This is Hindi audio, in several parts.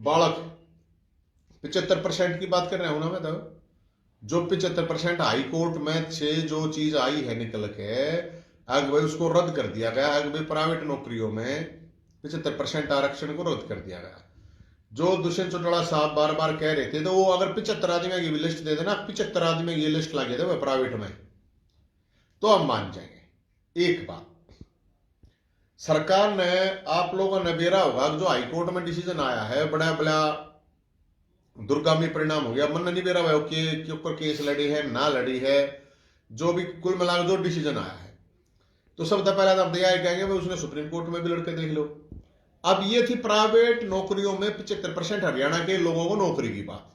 बालक 75% की बात कर रहा हूं ना मैं, तो जो 75% हाई कोर्ट में से जो चीज आई है निकल के, अगर भाई उसको रद्द कर दिया गया, अगर भाई प्राइवेट नौकरियों में 75% आरक्षण को रद्द कर दिया गया। जो दुष्यंत चौटाला साहब बार बार कह रहे थे, तो वो अगर 75 आदमी की लिस्ट दे देना, 75 आदमी की लिस्ट लगे थे प्राइवेट में, तो हम मान जाएंगे। एक बात सरकार ने, आप लोगों ने बेरा होगा, जो हाईकोर्ट में डिसीजन आया है, बड़ा बड़ा दुर्गामी परिणाम हो गया। मन नहीं बेरा भाई के ऊपर केस लड़ी है ना लड़ी है, जो भी कुल मिलाकर जो डिसीजन आया है, तो सबसे पहले तो आप दया कहेंगे भाई उसने सुप्रीम कोर्ट में भी लड़के देख लो। अब ये थी प्राइवेट नौकरियों में 75% हरियाणा के लोगों को नौकरी की बात।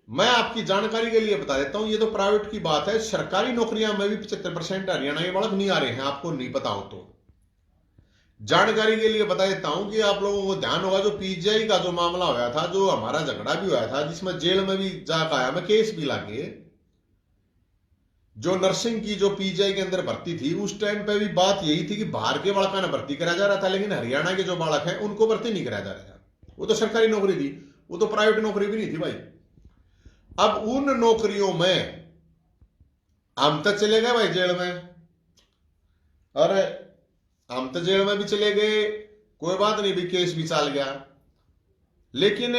मैं आपकी जानकारी के लिए बता देता हूं, ये तो प्राइवेट की बात है। सरकारी नौकरियां में भी 75% हरियाणा के बालक नहीं आ रहे हैं, आपको नहीं पता हो तो जानकारी के लिए बता देता हूं कि आप लोगों को ध्यान होगा, जो पीजीआई का जो मामला हुआ था, जो हमारा झगड़ा भी हुआ था, जिसमें जेल में भी जाकर आया मैं, केस भी लागे, जो नर्सिंग की जो पीजीआई के अंदर भर्ती थी, उस टाइम पे भी बात यही थी कि बाहर के बालक ने भर्ती कराया जा रहा था, लेकिन हरियाणा के जो बालक हैं उनको भर्ती नहीं कराया जा रहा था। वो तो सरकारी नौकरी थी, वो तो प्राइवेट नौकरी भी नहीं थी भाई। अब उन नौकरियों में हम तो चले गए भाई जेल में, अरे हम तो जेल में भी चले गए, कोई बात नहीं भी, केस भी चल गया, लेकिन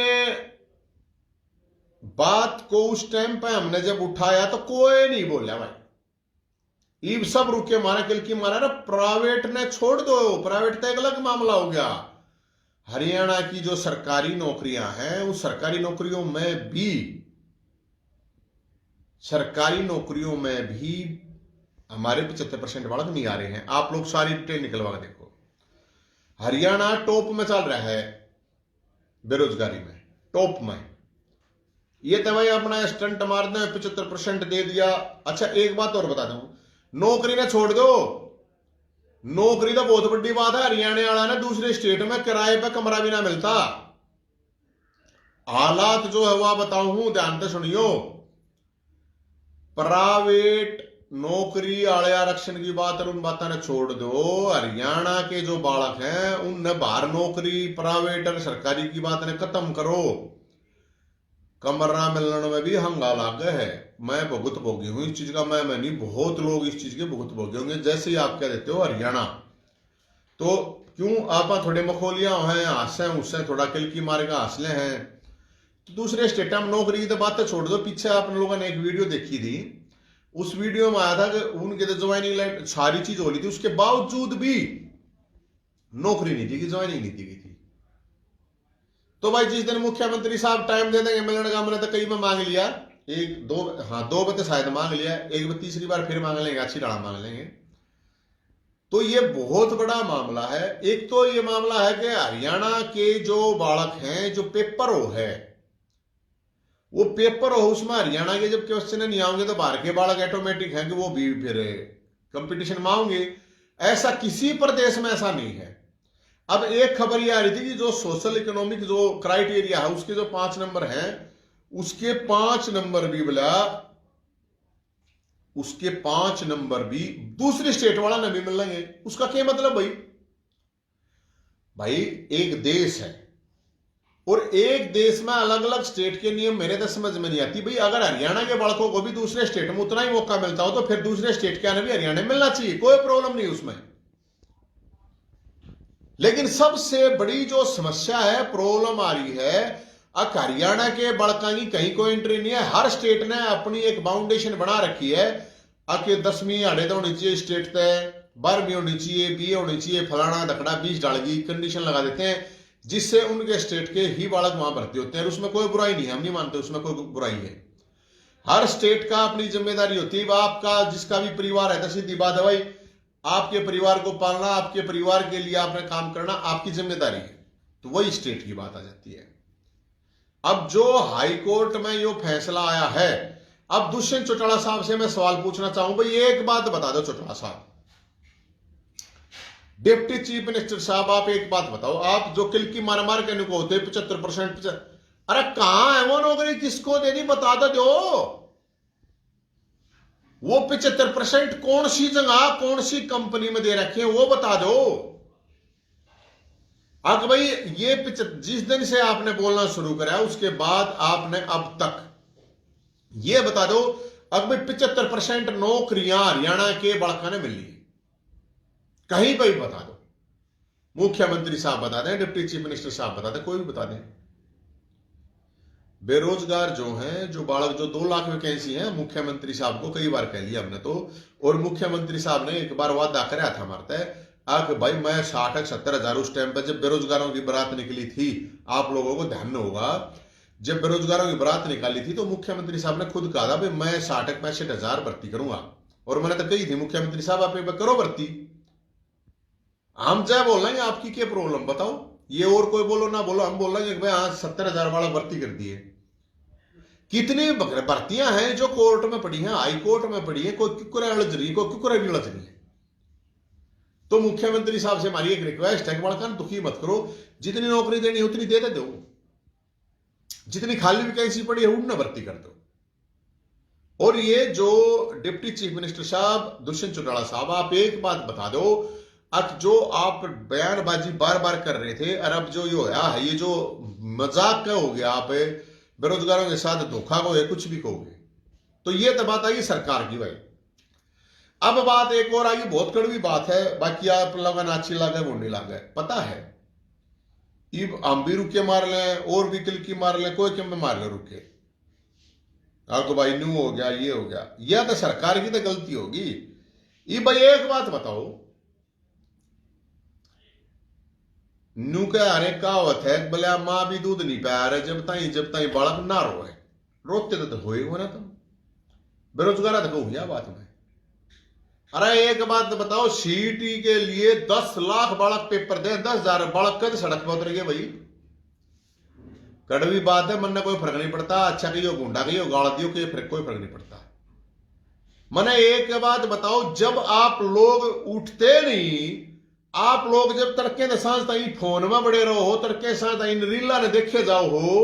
बात को उस टाइम पे हमने जब उठाया तो कोई नहीं बोला भाई। ईब सब रुके मारा, किल की मारा ना, प्राइवेट ने छोड़ दो, प्राइवेट तो एक अलग मामला हो गया। हरियाणा की जो सरकारी नौकरियां हैं, उस सरकारी नौकरियों में भी, सरकारी नौकरियों में भी हमारे 75% बालक नहीं आ रहे हैं। आप लोग सारी डिटेल निकलवा के देखो। हरियाणा टॉप में चल रहा है बेरोजगारी में, टॉप में। ये तो भाई अपना स्टंट मार दें, 75% दे दिया। अच्छा एक बात और बता दूं, नौकरी ना छोड़ दो, नौकरी तो बहुत बड़ी बात है। हरियाणा वाला ने दूसरे स्टेट में किराए पे कमरा भी ना मिलता। हालात जो है वह बताऊं, ध्यान से सुनियो। प्राइवेट नौकरी वाले आरक्षण की बात और उन बातों ने छोड़ दो, हरियाणा के जो बालक हैं उनने बाहर नौकरी, प्राइवेट और सरकारी की बात ने खत्म करो। कमरा मिलने में भी हंगा लाग है। मैं भुगत भोगी हूं इस चीज का, मैं नहीं, बहुत लोग इस चीज के भुगत भोगी होंगे। जैसे ही आप कह देते हो हरियाणा, तो क्यों आप थोड़े मखोलिया हैं, हंसे उससे थोड़ा किलकी मारे का हंसले हैं। तो दूसरे स्टेट में नौकरी की तो बात तो छोड़ दो। पीछे आप लोगों ने एक वीडियो देखी थी, उस वीडियो में आया था कि उनके तो ज्वाइनिंग लाइन सारी चीज हो रही थी, उसके बावजूद भी नौकरी नहीं दी, ज्वाइनिंग नहीं दी गई थी। तो भाई जिस दिन मुख्यमंत्री साहब टाइम दे देंगे मिलने का, मैंने तो कई में मांग लिया, एक दो, हाँ 2 बार तो शायद मांग लिया, एक बार तीसरी बार फिर मांग लेंगे, अच्छी तरह मांग लेंगे। तो ये बहुत बड़ा मामला है। एक तो ये मामला है कि हरियाणा के जो बालक हैं, जो पेपर हो है, वो पेपर हो उसमें हरियाणा के जब क्वेश्चन नहीं आएंगे तो बाहर के बालक ऑटोमेटिक हैं कि वो भी फिर कंपटीशन में आएंगे। ऐसा किसी प्रदेश में ऐसा नहीं है। अब एक खबर ये आ रही थी कि जो सोशल इकोनॉमिक जो क्राइटेरिया है, उसके जो 5 नंबर हैं, उसके 5 नंबर भी बोला, उसके 5 नंबर भी दूसरे स्टेट वाला ने भी मिल लेंगे। उसका क्या मतलब भाई? भाई एक देश है और एक देश में अलग अलग स्टेट के नियम मेरे तो समझ में नहीं आती। भाई अगर हरियाणा के बालकों को भी दूसरे स्टेट में उतना ही मौका मिलता हो, तो फिर दूसरे स्टेट के आने भी हरियाणा में मिलना चाहिए, कोई प्रॉब्लम नहीं उसमें। लेकिन सबसे बड़ी जो समस्या है, प्रॉब्लम आ रही है, अब हरियाणा के बड़का की कहीं कोई एंट्री नहीं है। हर स्टेट ने अपनी एक बाउंडेशन बना रखी है, आके 10वीं आड़े तो होनी चाहिए स्टेट तय, 12वीं होनी चाहिए, बीए होनी चाहिए, फलाना धकड़ा 20 डालगी कंडीशन लगा देते हैं, जिससे उनके स्टेट के ही बालक वहां भर्ती होते हैं। उसमें कोई बुराई नहीं है, हम नहीं मानते उसमें कोई बुराई है। हर स्टेट का अपनी जिम्मेदारी होती है। आपका जिसका भी परिवार है, तो सीधी बात है भाई, आपके परिवार को पालना, आपके परिवार के लिए आपने काम करना आपकी जिम्मेदारी है। तो वही स्टेट की बात आ जाती है। अब जो हाई कोर्ट में ये फैसला आया है, अब दुष्यंत चौटाला साहब से मैं सवाल पूछना चाहूं, भाई एक बात बता दो चौटाला साहब, डिप्टी चीफ मिनिस्टर साहब, आप एक बात बताओ, आप जो किलकी मार मार के इनको होते 75%, अरे कहां है वो नौकरी, किसको दे दी, बता दो। वो 75% कौन सी जगह, कौन सी कंपनी में दे रखे हैं, वो बता दो। अब भाई ये जिस दिन से आपने बोलना शुरू करा उसके बाद आपने अब तक ये बता दो, अब भाई 75% नौकरियां हरियाणा के बड़का ने मिली, कहीं पर भी बता दो, मुख्यमंत्री साहब बता दें, डिप्टी चीफ मिनिस्टर साहब बता दें, कोई भी बता दें। बेरोजगार जो हैं, जो बालक, जो 2 लाख वैकेंसी है, मुख्यमंत्री साहब को कई बार कह लिया हमने तो, और मुख्यमंत्री साहब ने एक बार वादा कराया था हमारे तय भाई मैं 60-70 उस टाइम पर जब बेरोजगारों की बारात निकली थी, आप लोगों को ध्यान में होगा, जब बेरोजगारों की बारात निकाली थी तो मुख्यमंत्री साहब ने खुद कहा था भाई मैं 60-65 भर्ती करूंगा, और मैंने तो कही थी मुख्यमंत्री साहब आप करो भर्ती, हम चाहे बोल लेंगे आपकी क्या प्रॉब्लम बताओ, ये और कोई बोलो ना बोलो, हम बोल लेंगे भाई हाँ 70,000 वाला भर्ती कर दिए। कितनी भर्तियां हैं जो कोर्ट में पड़ी हैं, हाई कोर्ट में पड़ी है, कोई क्यों उलझ रही, कोई क्यों भी उलझ रही है। तो मुख्यमंत्री साहब से हमारी एक रिक्वेस्ट है कि बड़ा दुखी मत करो, जितनी नौकरी देनी है उतनी दे दो, जितनी खाली वैकेंसी पड़ी है उन भर्ती कर दो। और ये जो डिप्टी चीफ मिनिस्टर साहब दुष्यंत चौटाला साहब, आप एक बात बता दो, अब जो आप बयानबाजी बार बार कर रहे थे, और अब जो ये होया है, ये जो मजाक का हो गया, आप बेरोजगारों के साथ धोखा को है, कुछ भी कहोगे, तो ये तो बात आई सरकार की भाई। अब बात एक और आई, बहुत कड़वी बात है, बाकी आप लोगों ने अच्छी लागे वो नहीं लागे, पता है हम भी रुके मार लें और भी किल की मार लें, कोई क्यों में मार ले रुके, तो भाई न्यू हो गया, ये हो गया, यह तो सरकार की तो गलती होगी। ये भाई एक बात बताओ, नू कह अरे कहावत है बोले मां भी दूध नहीं पा रहे जब ताई बालक ना रोए, रोते तो होए हो ना तुम, बेरोजगार तो कहूँ क्या बात में। अरे एक बात बताओ, सीटी के लिए 10 लाख बालक पेपर दे, 10,000 बालक कद सड़क पर उतर गए भाई, कड़वी बात है, मन कोई फर्क नहीं पड़ता, अच्छा कहियो गुंडा कहियो गाड़ दियो कोई फर्क नहीं पड़ता। मने एक बात बताओ, जब आप लोग उठते नहीं, आप लोग जब तड़के ने सांझ ताई फोन में बड़े रहो हो, तड़के सांझ ताई रीला ने देखे जाओ हो,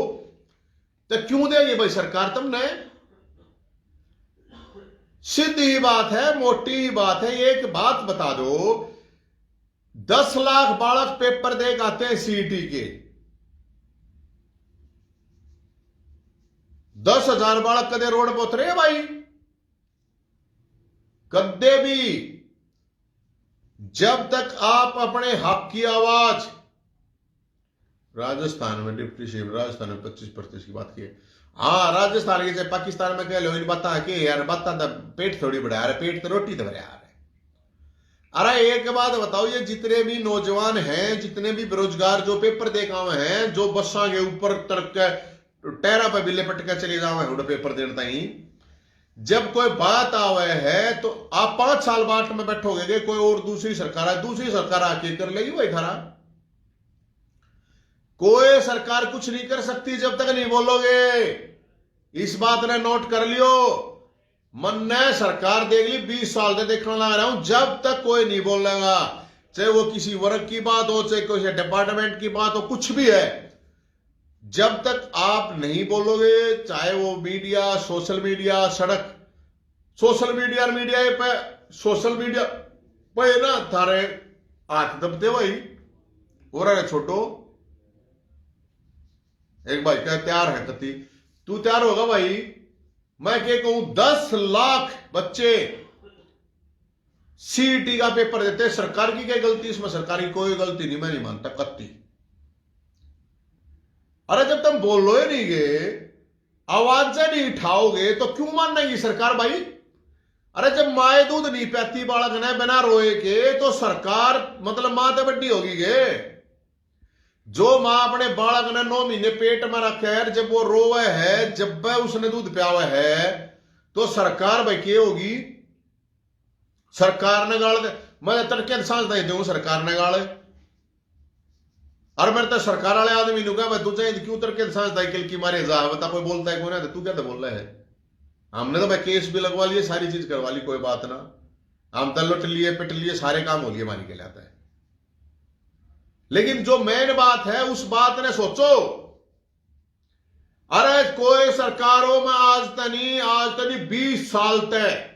तो क्यों देंगे भाई सरकार तुमने। सीधी बात है, मोटी बात है, एक बात बता दो, 10 लाख बालक पेपर दे आते हैं सीईटी के, 10,000 बालक कदे रोड पर उतरे भाई, कदे भी। जब तक आप अपने हक की आवाज, राजस्थान में डिप्टी सीएम राजस्थान में 25% की बात की है, हाँ राजस्थान के पाकिस्तान में कह लो इन बात के यार बात पेट थोड़ी बढ़ा रहे, पेट तो रोटी तो भरे आ रहे। अरे एक बात बताओ, ये जितने भी नौजवान हैं, जितने भी बेरोजगार जो पेपर दे हुए हैं, जो बसा के ऊपर तड़के टैरा पे बिल्ले पटके चले जावे हैं पेपर देने ताई, जब कोई बात आवे है तो आप 5 साल बाट में बैठोगे, कोई और दूसरी सरकार आके कर लेगी वही खरा। कोई सरकार कुछ नहीं कर सकती जब तक नहीं बोलोगे, इस बात ने नोट कर लियो। मन ने सरकार देख ली 20 साल से देखने लगा रहा हूं, जब तक कोई नहीं बोलेगा, चाहे वो किसी वर्ग की बात हो, चाहे कोई डिपार्टमेंट की बात हो, कुछ भी है, जब तक आप नहीं बोलोगे, चाहे वो मीडिया, सोशल मीडिया, सड़क, सोशल मीडिया पे ना थारे हाथ दबते भाई, और अरे छोटो एक भाई क्या तैयार है कति, तू तैयार होगा भाई, मैं क्या कहूं, 10 लाख बच्चे सीईटी का पेपर देते, सरकार की क्या गलती इसमें, सरकार की कोई गलती नहीं, मैं नहीं मानता कत्ती। अरे जब तुम बोलो ही नहीं गए, आवाज से नहीं उठाओगे तो क्यों मानना ये सरकार भाई। अरे जब माए दूध नहीं पैती बालक ने बिना रोए के, तो सरकार मतलब मां तो बड्डी होगी गे। जो मां अपने बालक ने 9 महीने पेट में रखे है, जब वो रोवे है, जब वह उसने दूध पियावे है, तो सरकार भाई क्या होगी, सरकार ने गाल दे, मैं तड़के सांस दे दूं सरकार ने गाल, और मेरे तो सरकार वाले आदमी नु कहा तू चाहे क्यों तड़के सांस दाई किल की मारे जा, बता कोई बोलता है कौन है, तू क्या तो बोल रहा है। हमने तो भाई केस भी लगवा लिए, सारी चीज करवा ली, कोई बात ना, हम तो लुट लिए पिट लिए, सारे काम हो लिए, मानी के लाता है। लेकिन जो मेन बात है उस बात ने सोचो। अरे कोई सरकारों में आज तनी 20 साल तक,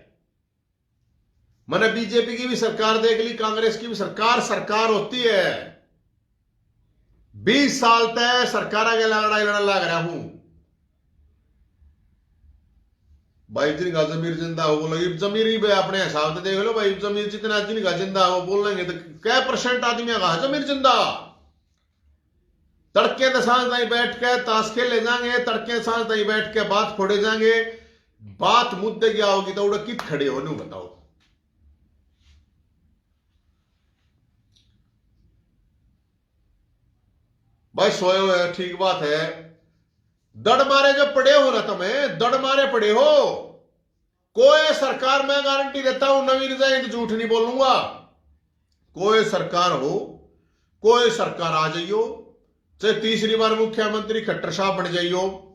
मैंने बीजेपी की भी सरकार देख ली, कांग्रेस की भी सरकार होती है, 20 साल तक सरकार के लड़ाई लड़ने लग रहा हूं भाई। जिनका जमीर जिंदा हो बोलो जमीर ही अपने हिसाब से देख लो भाई, जमीर जितना जिनका जिंदा हो बोलेंगे तो क्या % आदमी का जमीर जिंदा। तड़के तो सांझ नहीं बैठ के ताश खेले जाएंगे, तड़के सांझ नहीं बैठ के बात फोड़े जाएंगे, बात मुद्दे क्या होगी तो उड़ा कित खड़े हो नहीं बताओ। भाई सोए हुए ठीक बात है, दड़ मारे जो पड़े हो ना, तुम्हें दड़ मारे पड़े हो। कोई सरकार, मैं गारंटी देता हूं नवीन जाएंगे झूठ नहीं बोलूंगा, कोई सरकार हो, कोई सरकार आ जाइयो, चाहे तीसरी बार मुख्यमंत्री खट्टर साहब बन जाइयो,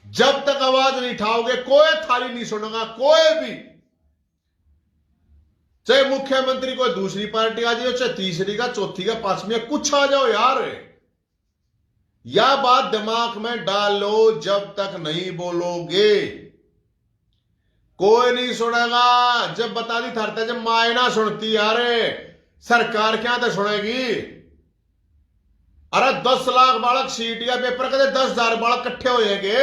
जब तक आवाज नहीं उठाओगे कोई थाली नहीं सुनेगा, कोई भी। चाहे मुख्यमंत्री कोई दूसरी पार्टी आ जाए, चाहे तीसरी का, चौथी का, पांचवी, कुछ आ जाओ यार, या बात दिमाग में डाल लो, जब तक नहीं बोलोगे कोई नहीं सुनेगा। जब बता दी था जब मायना सुनती यार, सरकार क्या तो सुनेगी। अरे 10 लाख बालक सीट या पेपर कहते 10,000 बालक इकट्ठे होएंगे।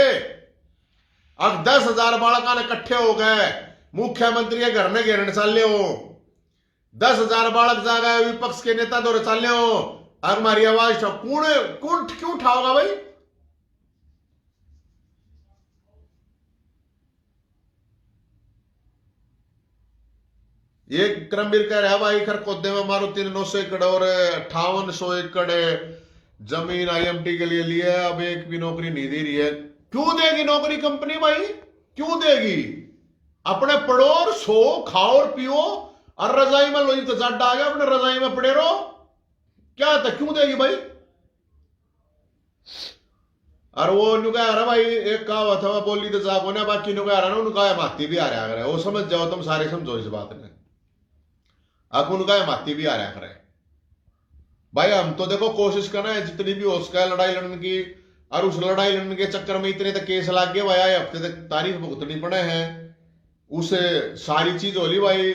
अब 10,000 बालक इकट्ठे हो गए, मुख्यमंत्री के घर में घेरने चल हो, 10,000 बालक जा गए, विपक्ष के नेता दौरे चल हो, अगर हमारी आवाज कौन क्यों उठाओगा भाई। ये क्रमवीर कह रहा है भाई खरकोदे में मारो 300 एकड़ और 5800 एकड़ जमीन IMT के लिए लिए, अब एक भी नौकरी नहीं दे रही है। क्यों देगी नौकरी कंपनी भाई, क्यों देगी। अपने पढ़ो और सो, खाओ और पियो, और रजाई में लोही तो जट आ गया, अपने रजाई में पड़े रहो, क्या था, क्यों देगी भाई। और वो नु कह रहा भाई, एक कहावत है बोली तो जागो ना, बाकी नु कह रहा ना उनका माती भी आ रहा है, वो समझ जाओ, तुम सारे समझो इस बात में। अब उनका माती भी आ रहा है भाई। हम तो देखो कोशिश कर रहे हैं जितनी भी हो सके लड़ाई लड़ने की, और उस लड़ाई लड़ने के चक्कर में इतने तक केस लग गए भाई, हफ्ते तक तारीख भुगतनी पड़े हैं, उसे सारी चीज हो ली भाई,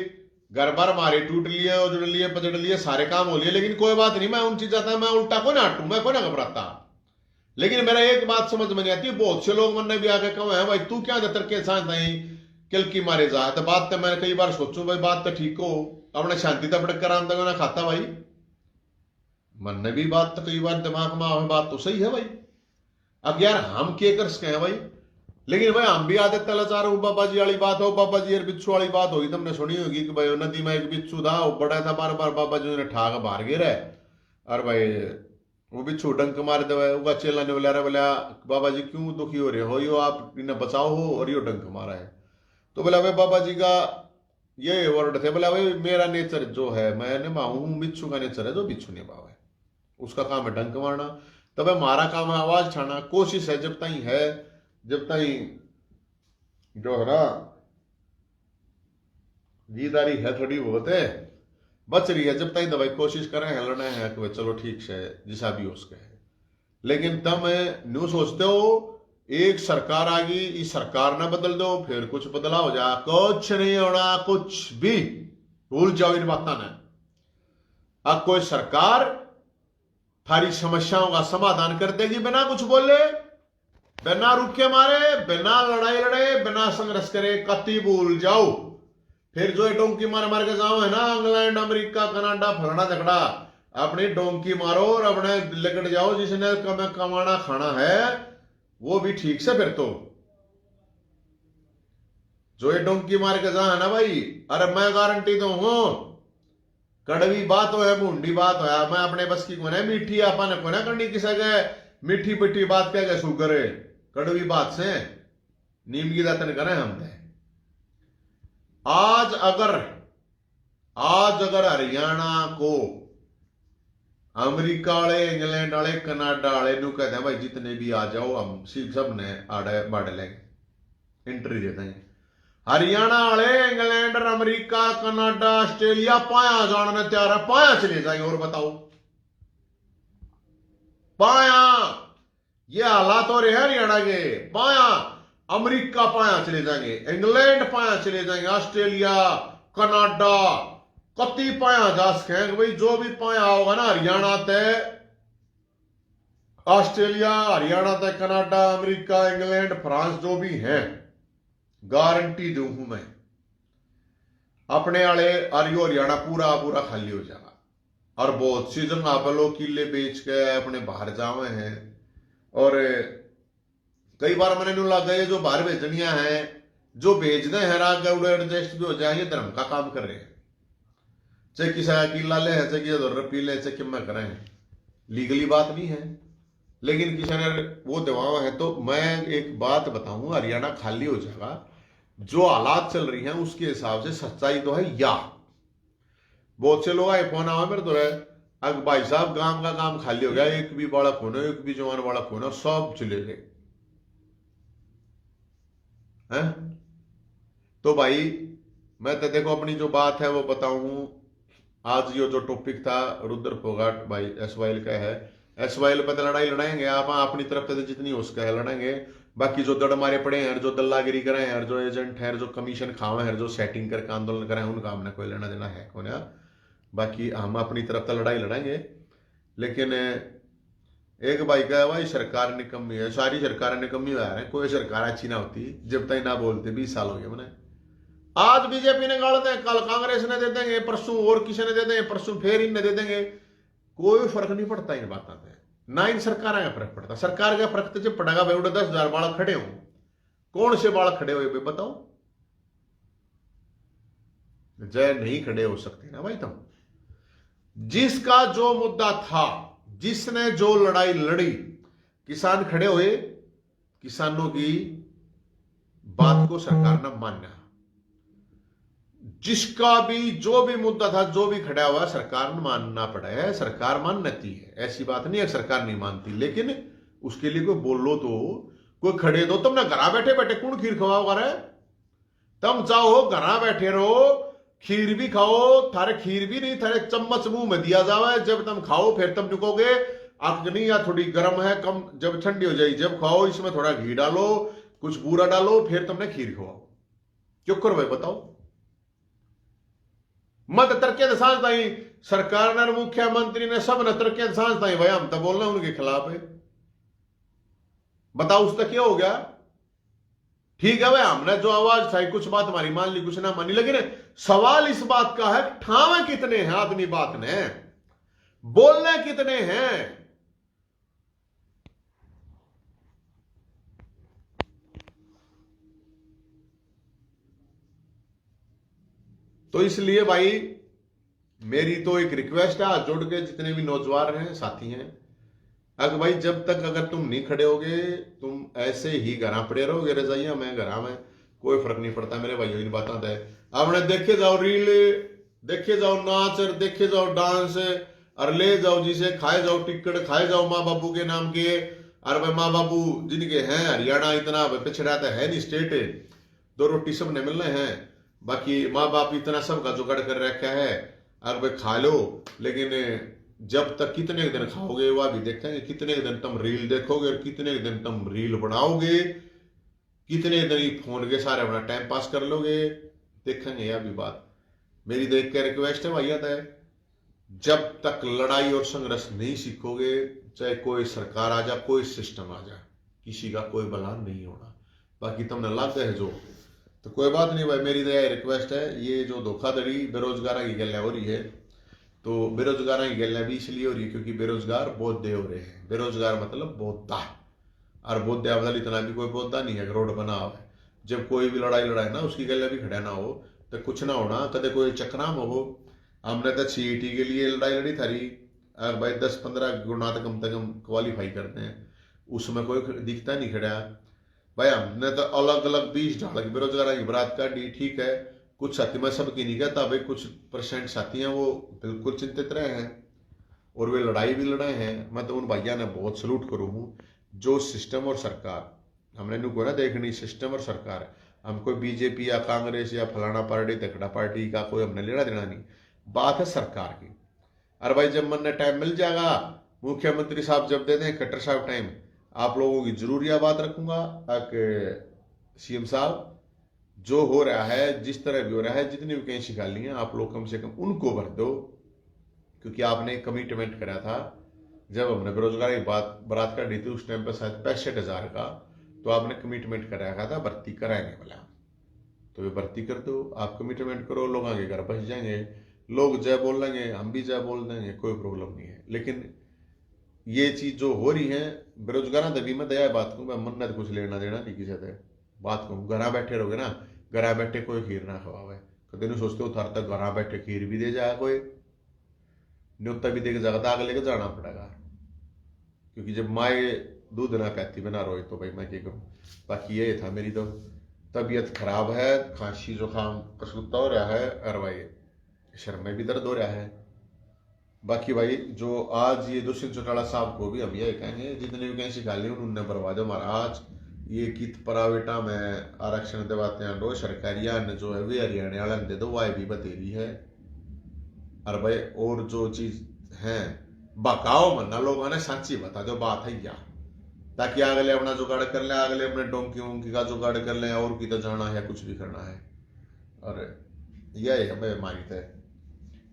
घर बार मारे टूट लिए, उजड़ लिए, पजड़ लिए, सारे काम हो लिए। लेकिन कोई बात नहीं, मैं उन चीज जाता, मैं उल्टा को ना हटू, मैं को ना घबराता। लेकिन मेरा एक बात समझ में नहीं आती, बहुत से लोग मैंने भी आके कहा है भाई तू क्या दतर के साथ नहीं किल की मारे जा, तो बात तो मैं कई बार सोचू भाई, बात तो ठीक हो, अपने शांति तब कराम तक ना खाता भाई, मन ने भी बात तो कई बार दिमाग में आवे, बात तो सही है भाई। अब यार हम क्या कर सके हैं भाई, लेकिन भाई हम भी आदत लाचार हो, बाबा जी वाली बात हो, बाबा जी यार बिच्छू वाली बात होगी, तुमने सुनी होगी कि भाई नदी में एक बिच्छू था, वो बड़ा था, बार बार बाबा जी ने ठाक बाहर गिरा, और भाई वो बिच्छू डंक मार दे, वो चेला ने बोला बोला बाबा जी क्यों दुखी हो रहे हो, यो आप इन्हें बचाओ हो, और यो डंक मारा है। तो बोला भाई बाबा जी का ये वर्ड थे, बोला भाई मेरा नेचर जो है मैं निभाऊं, बिच्छू का नेचर है जो बिच्छू निभावे, उसका काम है डंक मारना, तब हमारा काम है आवाज छाना। कोशिश है जब तक है, जब तक जो है ना जीदारी है थोड़ी बहुत है, बच रही है, जब तक दवाई कोशिश करें हिलना है कि चलो ठीक से जिसा भी उसके है। लेकिन तुम न्यू सोचते हो एक सरकार आ गई, इस सरकार ने बदल दो फिर कुछ बदला हो जा, कुछ नहीं होना, कुछ भी भूल जाओ इन बातों ने। अब कोई सरकार थारी समस्याओं का समाधान कर देगी बिना कुछ बोले, बिना रुके मारे, बिना लड़ाई लड़े, बिना संघर्ष करे, कति भूल जाओ। फिर जो डोंकी मार मार के जाओ है ना, इंग्लैंड, अमेरिका, कनाडा, फलाना झगड़ा, अपनी डोंकी मारो और अपने लगट जाओ, जिसने कमाना खाना है वो भी ठीक से। फिर तो जो ये डोंकी मार के जा है ना भाई, अरे मैं गारंटी तो हूं, कड़वी बात हो है, भूंडी बात हो, मैं अपने बस की कोने मीठी अपन कोने करनी किसी के, मीठी पिठी बात कह के शुगर है, कड़वी बात से नीम की दातन करें हमने। आज अगर हरियाणा को अमेरिका वाले, इंग्लैंड वाले, कनाडा वाले नु कहते हैं भाई जितने भी आ जाओ हम सब ने आड़े बाढ़ लेंगे, एंट्री देते हैं। हरियाणा वाले इंग्लैंड, अमेरिका, कनाडा, ऑस्ट्रेलिया पाया जानने तैयार है, पाया चले जाएंगे। और बताओ पाया, ये हालात हो रहे हैं हरियाणा के, पाया अमेरिका पाया चले जाएंगे, इंग्लैंड पाया चले जाएंगे, ऑस्ट्रेलिया, कनाडा, कति पाया जा सकें भाई, जो भी पाया होगा ना हरियाणा तय ऑस्ट्रेलिया, हरियाणा तक कनाडा, अमेरिका, इंग्लैंड, फ्रांस जो भी हैं, गारंटी दूं हूं मैं, अपने वाले आरियो हरियाणा पूरा पूरा खाली हो जाएगा। और बहुत सी जगह पर लोग किले बेच के अपने बाहर जावे हैं। और कई बार मैंने न्यू लग गए जो बाहर भेजनिया है, जो भेज दे हैं आगे उड़े एडजस्ट भी हो जाएंगे, धर्म का काम कर रहे हैं। चाहे किसी का किला ले है, चाहे किसी रपी ले, चाहे किम करें, लीगली बात भी है, लेकिन किसी ने वो दबाव है। तो मैं एक बात बताऊं, हरियाणा खाली हो जाएगा, जो हालात चल रही हैं उसके हिसाब से सच्चाई तो है। या बहुत से लोग आए फोन आवा मेरे तो रहे, अब भाई साहब गांव का काम खाली हो गया, एक भी बालक होना, एक भी जवान बालक होना, सब चले गए हैं। तो भाई मैं तो देखो अपनी जो बात है वो बताऊं। आज ये जो टॉपिक था रुद्र फोगाट भाई एसवाइल का है, एसवाइल पर तो लड़ाई लड़ाएंगे आप अपनी तरफ से जितनी हो सके लड़ेंगे। बाकी जो दड़ मारे पड़े हैं, जो दल्लागिरी करे हैं, जो एजेंट है, जो कमीशन खावे हैं, जो सेटिंग करके आंदोलन करे हैं, उनका हमने कोई लेना देना है कौन। बाकी हम अपनी तरफ तो लड़ाई लड़ेंगे। लेकिन एक भाई का भाई सरकार निकम्मी है, सारी सरकार निकम्मी आ रहे हैं, कोई सरकार अच्छी ना होती जब तक ना बोलते। 20 साल हो गए मैंने। आज बीजेपी ने गाड़ दें, कल कांग्रेस ने दे देंगे, परसों और किसी ने दे देंगे, परसों फिर इनने दे देंगे, कोई फर्क नहीं पड़ता इन बातों में। ना इन सरकार का फर्क पड़ता। सरकार का फर्क तो जब पड़ेगा भाई, 10,000 बालक खड़े हो, कौन से बालक खड़े हुए बताओ? जय नहीं खड़े हो सकते ना भाई तुम। जिसका जो मुद्दा था, जिसने जो लड़ाई लड़ी, किसान खड़े हुए, किसानों की बात को सरकार ने माना। जिसका भी जो भी मुद्दा था, जो भी खड़ा हुआ, सरकार ने मानना पड़ा है। सरकार मानती है, ऐसी बात नहीं है सरकार नहीं मानती, लेकिन उसके लिए कोई बोलो तो, कोई खड़े दो। तुमने घर बैठे बैठे कौन खीर खवाओ रहे? तुम चाहो घर बैठे रहो, खीर भी खाओ, थारे खीर भी नहीं, थारे चम्मच मुंह में दिया जावे, जब तुम खाओ फिर तुम रुकोगे अग्नि या थोड़ी गर्म है कम, जब ठंडी हो जाएगी जब खाओ, इसमें थोड़ा घी डालो, कुछ बूरा डालो, फिर तुमने खीर खवाओ। क्यों करो भाई बताओ? मत तरके सांस ताई सरकार ने, मुख्यमंत्री ने, सब ने तरके सांस ताई भाई हम तो बोलना उनके खिलाफ है। बताओ उसका क्या हो गया? ठीक है भाई, हमने जो आवाज था कुछ बात हमारी मान ली, कुछ ना मानी, लेकिन सवाल इस बात का है ठावे कितने हैं आदमी, बात ने बोलने कितने हैं? तो इसलिए भाई मेरी तो एक रिक्वेस्ट है, हाथ जोड़ के जितने भी नौजवान हैं, साथी हैं, अगर भाई जब तक अगर तुम नहीं खड़े होगे, तुम ऐसे ही घर पड़े रहोगे रजाइया में, घर में, कोई फर्क नहीं पड़ता मेरे भाइयों। इन बातों है आपने देखे जाओ रील, देखे जाओ नाच, देखे जाओ डांस, और ले जाओ जिसे खाए जाओ टिकट, खाए जाओ माँ बापू के नाम के। और भाई माँ बापू जिनके हैं, हरियाणा इतना पिछड़ा तो है नहीं स्टेट, 2 रोटी सब ने मिलने हैं, बाकी माँ बाप इतना सबका जुगाड़ कर रखा है, और भाई खा लो। लेकिन जब तक कितने दिन खाओगे वह भी देखेंगे, कितने दिन तुम रील देखोगे, और कितने दिन तुम रील बनाओगे, कितने दिन फोन के सारे अपना टाइम पास कर लोगे, देखेंगे। यह भी बात मेरी देख के रिक्वेस्ट है भैया, जब तक लड़ाई और संघर्ष नहीं सीखोगे, चाहे कोई सरकार आ जाए, कोई सिस्टम आ जाए, किसी का कोई भला नहीं होना। बाकी तुमने लग है जो, तो कोई बात नहीं भाई, मेरी तो यह रिक्वेस्ट है। ये जो धोखाधड़ी बेरोजगार की गल हो रही है, तो बेरोजगार की गल भी इसलिए हो रही है क्योंकि बेरोजगार बौद्धे हो रहे हैं। बेरोजगार मतलब बौद्धा, और बौद्धे अवधल इतना भी कोई बौद्धा नहीं है रोड बना हुआ है। जब कोई भी लड़ाई लड़ाए ना, उसकी गले भी खड़ा ना हो तो कुछ ना होना, कदे कोई चक्राम हो। हमने तो सीईटी के लिए लड़ाई लड़ी थारी, भाई 10-15 गुना तक कम क्वालिफाई करते हैं, उसमें कोई दिखता नहीं खड़ा भाई। हमने तो अलग अलग 20 ढाल की बेरोजगार की बरात काटी, ठीक है, कुछ साथी मैं सबकी नहीं कहता भाई, कुछ % साथी हैं वो बिल्कुल चिंतित रहे हैं, और वे लड़ाई भी लड़ाए हैं। मैं तो उन भैया ने बहुत सलूट करूँ हूँ, जो सिस्टम और सरकार हमने नुको ना देखनी, सिस्टम और सरकार, हम कोई बीजेपी या कांग्रेस या फलाना पार्टी तकड़ा पार्टी का कोई हमने लेना देना नहीं, बात है सरकार की। अरे भाई जब मन टाइम मिल जाएगा, मुख्यमंत्री साहब जब दे दें खट्टर साहब टाइम, आप लोगों की जरूर यह बात रखूंगा कि सीएम साहब जो हो रहा है, जिस तरह भी हो रहा है, जितनी वैकेंसी खाली है, आप लोग कम से कम उनको भर दो, क्योंकि आपने कमिटमेंट करा था। जब हमने बेरोजगारी की बात कर दी थी उस टाइम पर शायद 65,000 का, तो आपने कमिटमेंट कर रखा था भर्ती कराएंगे वाला, तो वे भर्ती कर दो। आप कमिटमेंट करो, लोग आगे घर बस जाएंगे, लोग जय बोल लेंगे, हम भी जय बोल देंगे, कोई प्रॉब्लम नहीं है। लेकिन ये चीज जो हो रही है बेरोजगार तभी मैं दया बात को, मैं मन्नत कुछ लेना देना नहीं किसी से बात को। घर बैठे रहोगे ना, घर बैठे कोई खीर ना खवावे, कभी नहीं सोचते हो थार तक घर बैठे खीर भी दे जाए, कोई न्योता भी दे के जाता, आगे लेके जाना पड़ेगा। क्योंकि जब माए दूध ना कहती बना रोए तो भाई मैं क्या करूँ। बाकी ये था, मेरी तो तबीयत खराब है, खांसी जुकाम कसूता हो रहा है, और भाई शर्म में भी दर्द हो रहा है। बाकी भाई जो आज ये दुष्यंत चौटाला साहब को भी हम ये कहेंगे, जितनी वैकेंसी खाली उन्होंने भरवा दो महाराज। ये कित प्राइवेटा में आरक्षण दिवाते हैं, दो सरकारिया ने जो है वे हरियाणा वाले दे दो, वाई भी बतेरी है। और भाई और जो चीज है बकाओ मना लोगों ने सच्ची बता दो बात है क्या, ताकि अगले अपना जुगाड़ कर ले, अगले अपने डोंकी वोंकी का जुगाड़ कर ले, और की तो जाना है कुछ भी करना है। और यह हमें मानित है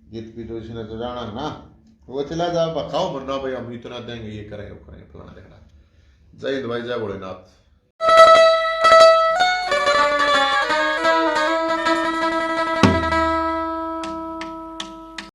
जीत की जो इसने तो जाना है ना, वो चला जा बकाओ मरना भाई हम इतना देंगे, ये करें वो करें फलाना देखना। जय हिंद भाई, जय भोलेनाथ।